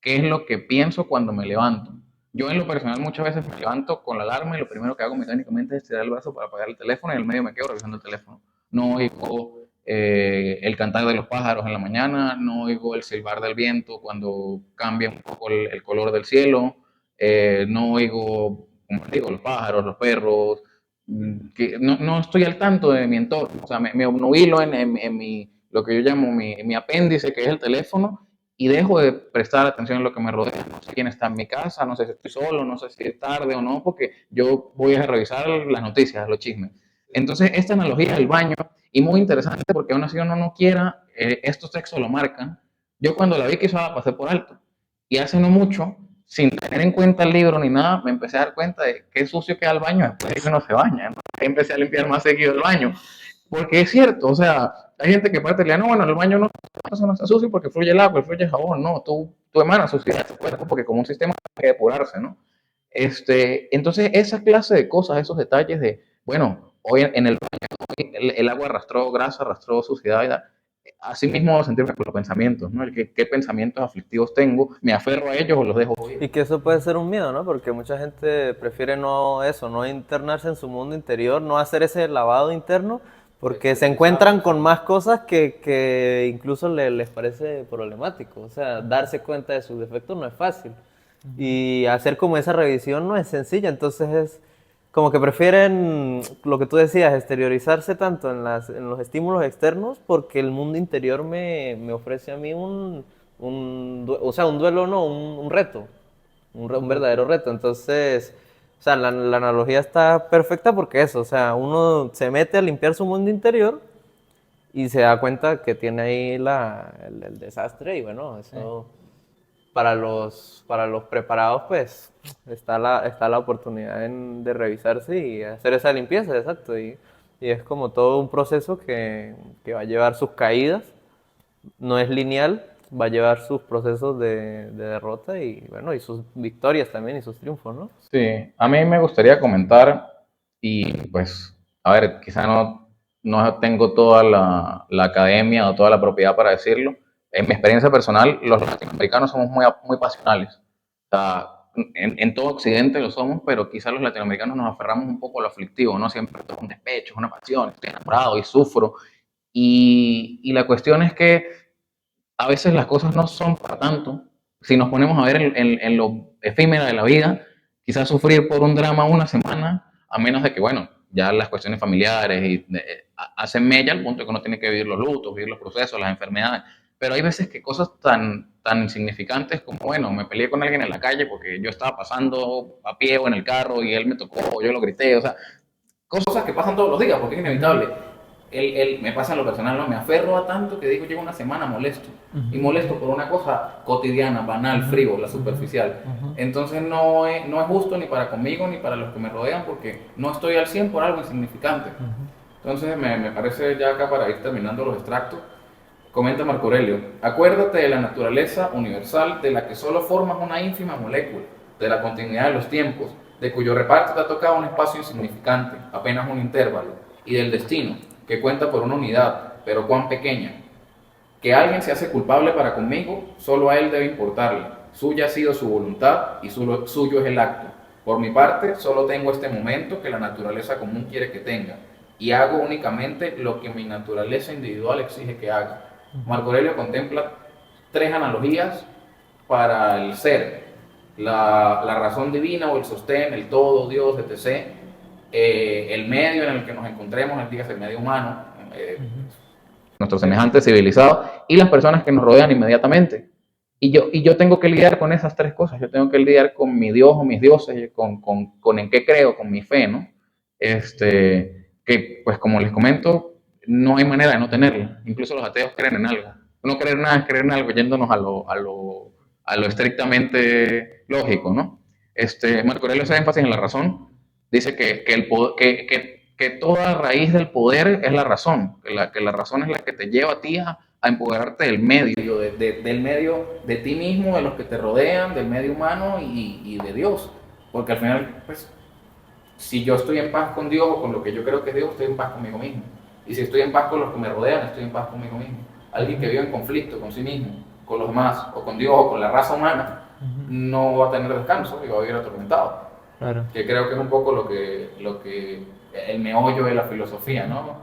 qué es lo que pienso cuando me levanto. Yo en lo personal muchas veces me levanto con la alarma y lo primero que hago mecánicamente es estirar el brazo para apagar el teléfono y en el medio me quedo revisando el teléfono. No oigo el cantar de los pájaros en la mañana, no oigo el silbar del viento cuando cambia un poco el color del cielo, no oigo, como digo, los pájaros, los perros, que no estoy al tanto de mi entorno, o sea, me obnubilo en lo que yo llamo mi apéndice, que es el teléfono, y dejo de prestar atención en lo que me rodea. No sé quién está en mi casa, no sé si estoy solo, no sé si es tarde o no, porque yo voy a revisar las noticias, los chismes. Entonces, esta analogía del baño, y muy interesante porque aún así uno no quiera, estos textos lo marcan. Yo cuando la vi quizá la pasé por alto, y hace no mucho, sin tener en cuenta el libro ni nada, me empecé a dar cuenta de qué sucio queda el baño después de que uno se baña, ¿no? Empecé a limpiar más seguido el baño, porque es cierto, o sea, hay gente que parte le no, bueno, el baño no está sucio porque fluye el agua, fluye el jabón, no, tú emanas suciedad de tu cuerpo porque como un sistema hay que depurarse, ¿no? Entonces, esa clase de cosas, esos detalles de, bueno, hoy en el baño el agua arrastró grasa, arrastró suciedad, así mismo sentirme con los pensamientos, ¿no? ¿Qué pensamientos aflictivos tengo? ¿Me aferro a ellos o los dejo ir? Y que eso puede ser un miedo, ¿no? Porque mucha gente prefiere no internarse en su mundo interior, no hacer ese lavado interno, porque se encuentran con más cosas que incluso les parece problemático. O sea, darse cuenta de sus defectos no es fácil. Y hacer como esa revisión no es sencilla. Entonces es como que prefieren, lo que tú decías, exteriorizarse tanto en los estímulos externos, porque el mundo interior me ofrece a mí o sea, un duelo no, un reto, un verdadero reto. Entonces, O sea, la analogía está perfecta porque eso, o sea, uno se mete a limpiar su mundo interior y se da cuenta que tiene ahí el desastre y bueno, Sí. eso para los preparados pues está la oportunidad de revisarse y hacer esa limpieza, exacto. Y es como todo un proceso que va a llevar sus caídas, no es lineal, va a llevar sus procesos de derrota y bueno, y sus victorias también y sus triunfos, ¿no? Sí, a mí me gustaría comentar, y pues, a ver, quizá no tengo toda la academia o toda la propiedad para decirlo. En mi experiencia personal, los latinoamericanos somos muy pasionales. O sea, en todo Occidente lo somos, pero quizá los latinoamericanos nos aferramos un poco a lo aflictivo, ¿no? Siempre es un despecho, es una pasión, estoy enamorado y sufro. Y la cuestión es que a veces las cosas no son para tanto. Si nos ponemos a ver en lo efímera de la vida, quizás sufrir por un drama una semana, a menos de que, bueno, ya las cuestiones familiares hacen mella al punto de que uno tiene que vivir los lutos, vivir los procesos, las enfermedades. Pero hay veces que cosas tan insignificantes como, bueno, me peleé con alguien en la calle porque yo estaba pasando a pie o en el carro y él me tocó, yo lo grité, o sea, cosas que pasan todos los días porque es inevitable. Me pasa en lo personal, ¿no? Me aferro a tanto que digo, llevo una semana molesto. Y molesto por una cosa cotidiana, banal, frívola, superficial. Entonces no es justo ni para conmigo ni para los que me rodean porque no estoy al 100 por algo insignificante. Entonces me parece ya acá para ir terminando los extractos. Comenta Marco Aurelio, acuérdate de la naturaleza universal de la que solo formas una ínfima molécula, de la continuidad de los tiempos, de cuyo reparto te ha tocado un espacio insignificante, apenas un intervalo, y del destino, que cuenta por una unidad, pero cuán pequeña. Que alguien se hace culpable para conmigo, solo a él debe importarle. Suya ha sido su voluntad y suyo es el acto. Por mi parte, solo tengo este momento que la naturaleza común quiere que tenga, y hago únicamente lo que mi naturaleza individual exige que haga. Marco Aurelio contempla tres analogías para el ser, la razón divina o el sostén, el todo, Dios, etc. El medio en el que nos encontremos, el día es el medio humano, nuestros semejantes civilizados y las personas que nos rodean inmediatamente. Y yo tengo que lidiar con esas tres cosas. Yo tengo que lidiar con mi Dios o mis dioses, con en qué creo, con mi fe, ¿no? Que, pues como les comento, no hay manera de no tenerla. Incluso los ateos creen en algo. No creer nada es creer en algo, yéndonos a lo estrictamente lógico, ¿no? Marco Aurelio hace énfasis en la razón. Dice que toda raíz del poder es la razón, que la razón es la que te lleva a ti a empoderarte del medio, del medio de ti mismo, de los que te rodean, del medio humano y de Dios. Porque al final, pues, si yo estoy en paz con Dios o con lo que yo creo que es Dios, estoy en paz conmigo mismo. Y si estoy en paz con los que me rodean, estoy en paz conmigo mismo. Alguien que vive en conflicto con sí mismo, con los demás, o con Dios, o con la raza humana, no va a tener descanso y va a vivir atormentado. Claro. Que creo que es un poco lo que el meollo de la filosofía, ¿no?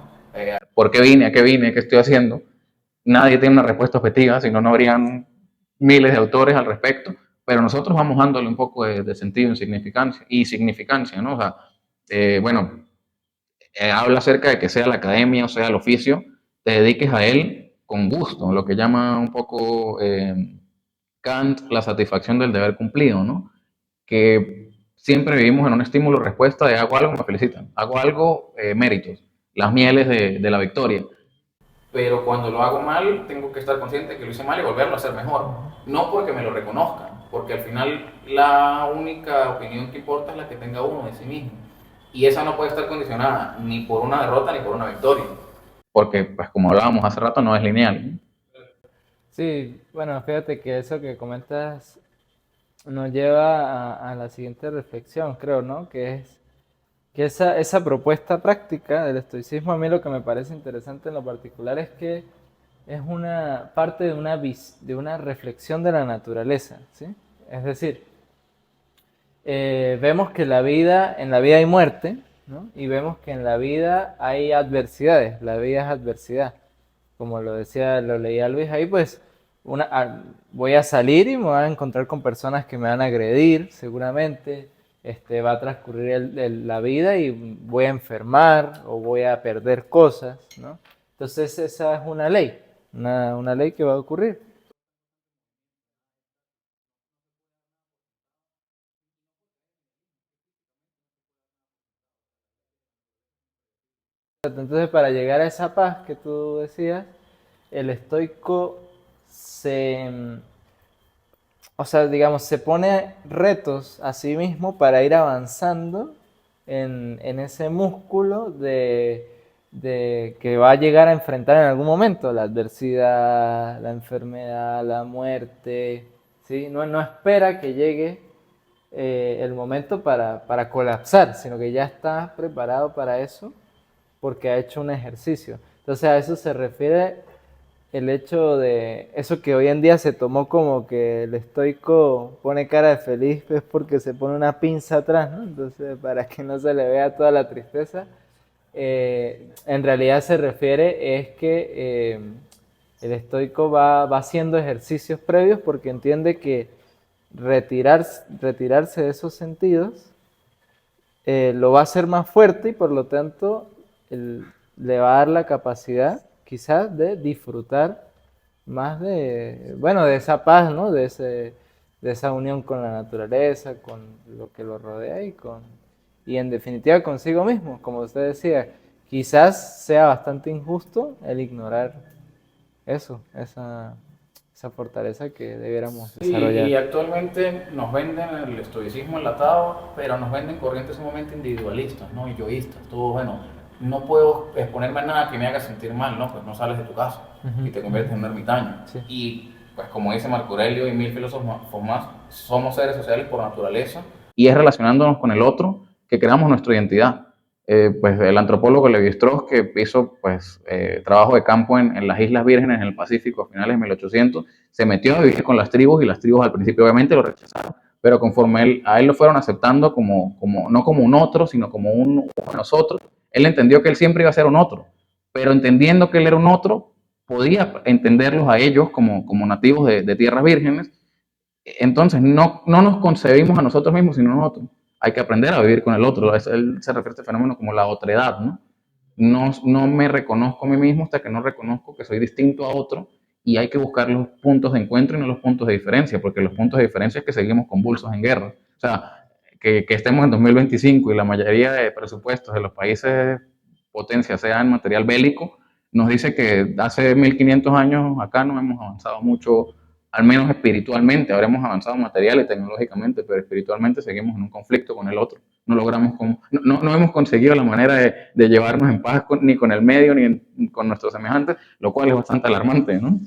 ¿Por qué vine? ¿A qué vine? ¿Qué estoy haciendo? Nadie tiene una respuesta objetiva, si no, no habrían miles de autores al respecto, pero nosotros vamos dándole un poco de sentido y significancia, ¿no? O sea, bueno, habla acerca de que sea la academia o sea el oficio, te dediques a él con gusto, lo que llama un poco Kant la satisfacción del deber cumplido, ¿no? Que siempre vivimos en un estímulo-respuesta de hago algo, me felicitan, hago algo, méritos, las mieles de la victoria. Pero cuando lo hago mal, tengo que estar consciente de que lo hice mal y volverlo a hacer mejor. No porque me lo reconozcan, porque al final la única opinión que importa es la que tenga uno de sí mismo. Y esa no puede estar condicionada ni por una derrota ni por una victoria. Porque, pues como hablábamos hace rato, no es lineal. Sí, bueno, fíjate que eso que comentas nos lleva a la siguiente reflexión, creo, ¿no? Que es que esa propuesta práctica del estoicismo, a mí lo que me parece interesante en lo particular es que es una parte de de una reflexión de la naturaleza, ¿sí? Es decir, vemos que en la vida hay muerte, ¿no? Y vemos que en la vida hay adversidades, la vida es adversidad. Como lo decía, lo leía Luis ahí, pues voy a salir y me voy a encontrar con personas que me van a agredir, seguramente. Va a transcurrir la vida y voy a enfermar o voy a perder cosas, ¿no? Entonces esa es una ley, una ley que va a ocurrir. Entonces, para llegar a esa paz que tú decías, el estoico o sea, digamos, se pone retos a sí mismo para ir avanzando en ese músculo de que va a llegar a enfrentar en algún momento la adversidad, la enfermedad, la muerte, ¿sí? No espera que llegue el momento para colapsar, sino que ya está preparado para eso porque ha hecho un ejercicio. Entonces a eso se refiere el hecho de eso que hoy en día se tomó como que el estoico pone cara de feliz es porque se pone una pinza atrás, ¿no? Entonces para que no se le vea toda la tristeza, en realidad se refiere es que el estoico va haciendo ejercicios previos porque entiende que retirarse de esos sentidos lo va a hacer más fuerte y por lo tanto le va a dar la capacidad quizás de disfrutar más de, bueno, de esa paz, ¿no? De esa unión con la naturaleza, con lo que lo rodea y en definitiva consigo mismo, como usted decía, quizás sea bastante injusto el ignorar eso, esa fortaleza que debiéramos Sí, desarrollar. y actualmente nos venden el estoicismo enlatado, pero nos venden corrientes sumamente individualistas, ¿no? Y yoístas. Todo, bueno, no puedo exponerme a nada que me haga sentir mal, ¿no? Pues no sales de tu casa y te conviertes en un ermitaño. Sí. Y pues como dice Marco Aurelio y mil filósofos más, somos seres sociales por naturaleza. Y es relacionándonos con el otro que creamos nuestra identidad. Pues el antropólogo Levi-Strauss, que hizo pues, trabajo de campo en las Islas Vírgenes en el Pacífico a finales de 1800, se metió a vivir con las tribus y las tribus al principio obviamente lo rechazaron, pero conforme a él lo fueron aceptando no como un otro, sino como uno de nosotros, él entendió que él siempre iba a ser un otro, pero entendiendo que él era un otro, podía entenderlos a ellos como nativos de tierras vírgenes. Entonces no nos concebimos a nosotros mismos, sino a nosotros. Hay que aprender a vivir con el otro. Él se refiere a este fenómeno como la otredad, ¿no? No me reconozco a mí mismo hasta que no reconozco que soy distinto a otro y hay que buscar los puntos de encuentro y no los puntos de diferencia, porque los puntos de diferencia es que seguimos convulsos en guerra. O sea, que estemos en 2025 y la mayoría de presupuestos de los países potencia sea en material bélico, nos dice que hace 1500 años acá no hemos avanzado mucho, al menos espiritualmente. Habremos avanzado material y tecnológicamente, pero espiritualmente seguimos en un conflicto con el otro. No logramos no hemos conseguido la manera de llevarnos en paz ni con el medio ni con nuestros semejantes, lo cual es bastante alarmante, ¿no?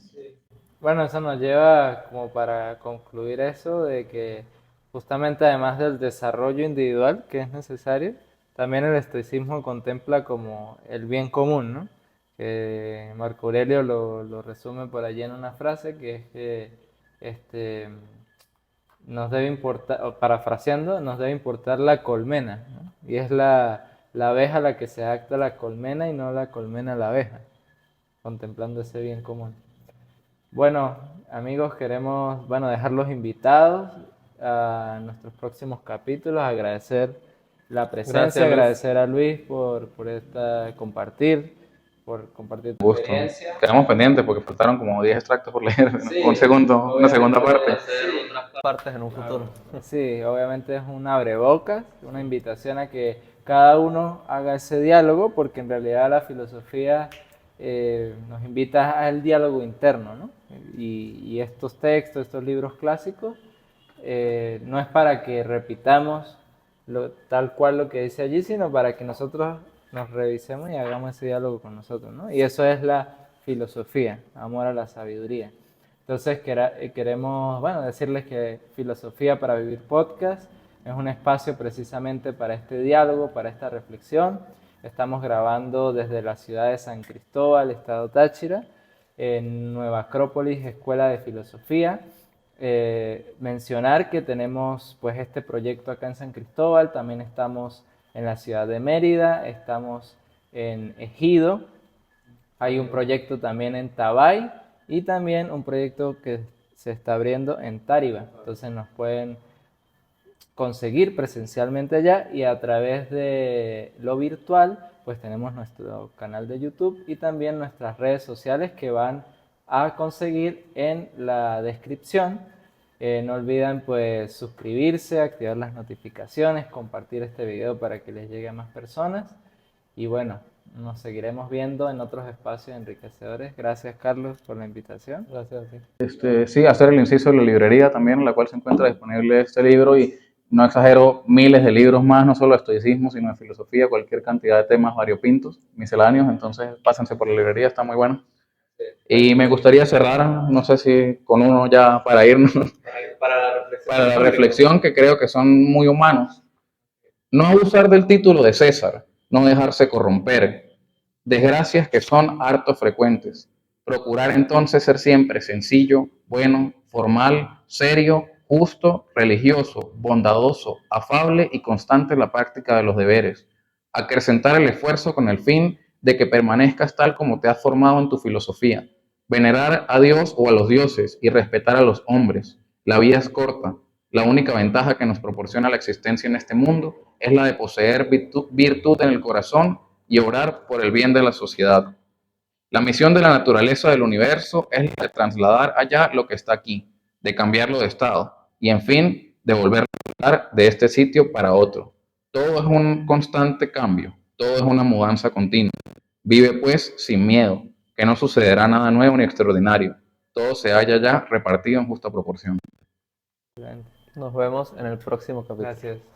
Bueno, eso nos lleva como para concluir eso de que justamente además del desarrollo individual que es necesario, también el estoicismo contempla como el bien común, ¿no? Que Marco Aurelio lo resume por allí en una frase que es que este, nos debe importar, o parafraseando, nos debe importar la colmena, ¿no? Y es la abeja la que se adapta a la colmena y no la colmena a la abeja, contemplando ese bien común. Bueno, amigos, queremos, bueno, dejarlos invitados a nuestros próximos capítulos, agradecer la presencia, Gracias, Luis. agradecer a Luis por por compartir tu Gusto. experiencia. Quedamos pendientes porque faltaron como 10 extractos por leer, Sí, una segunda parte. Partes en un futuro. Sí, obviamente es un abrebocas, una invitación a que cada uno haga ese diálogo, porque en realidad la filosofía nos invita al diálogo interno, ¿no? Y estos textos, estos libros clásicos, no es para que repitamos tal cual lo que dice allí, sino para que nosotros nos revisemos y hagamos ese diálogo con nosotros, ¿no? Y eso es la filosofía, amor a la sabiduría. Entonces queremos, bueno, decirles que Filosofía para Vivir Podcast es un espacio precisamente para este diálogo, para esta reflexión. Estamos grabando desde la ciudad de San Cristóbal, estado Táchira, en Nueva Acrópolis, Escuela de Filosofía. Mencionar que tenemos pues este proyecto acá en San Cristóbal, también estamos en la ciudad de Mérida, estamos en Ejido, hay un proyecto también en Tabay y también un proyecto que se está abriendo en Táriba. Entonces nos pueden conseguir presencialmente allá y a través de lo virtual pues tenemos nuestro canal de YouTube y también nuestras redes sociales que van a conseguir en la descripción. No olviden pues suscribirse, activar las notificaciones, compartir este video para que les llegue a más personas y bueno, nos seguiremos viendo en otros espacios enriquecedores. Gracias, Carlos, por la invitación. Gracias a ti. Sí, hacer el inciso de la librería también, en la cual se encuentra disponible este libro y no exagero, miles de libros más, no solo de estoicismo, sino de filosofía, cualquier cantidad de temas variopintos, misceláneos, entonces pásense por la librería, está muy bueno. Y me gustaría cerrar, no sé si con uno ya para irnos, para la reflexión que creo que son muy humanos. No abusar del título de César, no dejarse corromper, desgracias que son harto frecuentes. Procurar entonces ser siempre sencillo, bueno, formal, serio, justo, religioso, bondadoso, afable y constante en la práctica de los deberes. Acrecentar el esfuerzo con el fin de que permanezcas tal como te has formado en tu filosofía. Venerar a Dios o a los dioses y respetar a los hombres. La vida es corta. La única ventaja que nos proporciona la existencia en este mundo es la de poseer virtud en el corazón y obrar por el bien de la sociedad. La misión de la naturaleza del universo es la de trasladar allá lo que está aquí, de cambiarlo de estado y, en fin, de volver a hablar de este sitio para otro. Todo es un constante cambio, todo es una mudanza continua. Vive pues sin miedo, que no sucederá nada nuevo ni extraordinario. Todo se halla ya repartido en justa proporción. Nos vemos en el próximo capítulo. Gracias.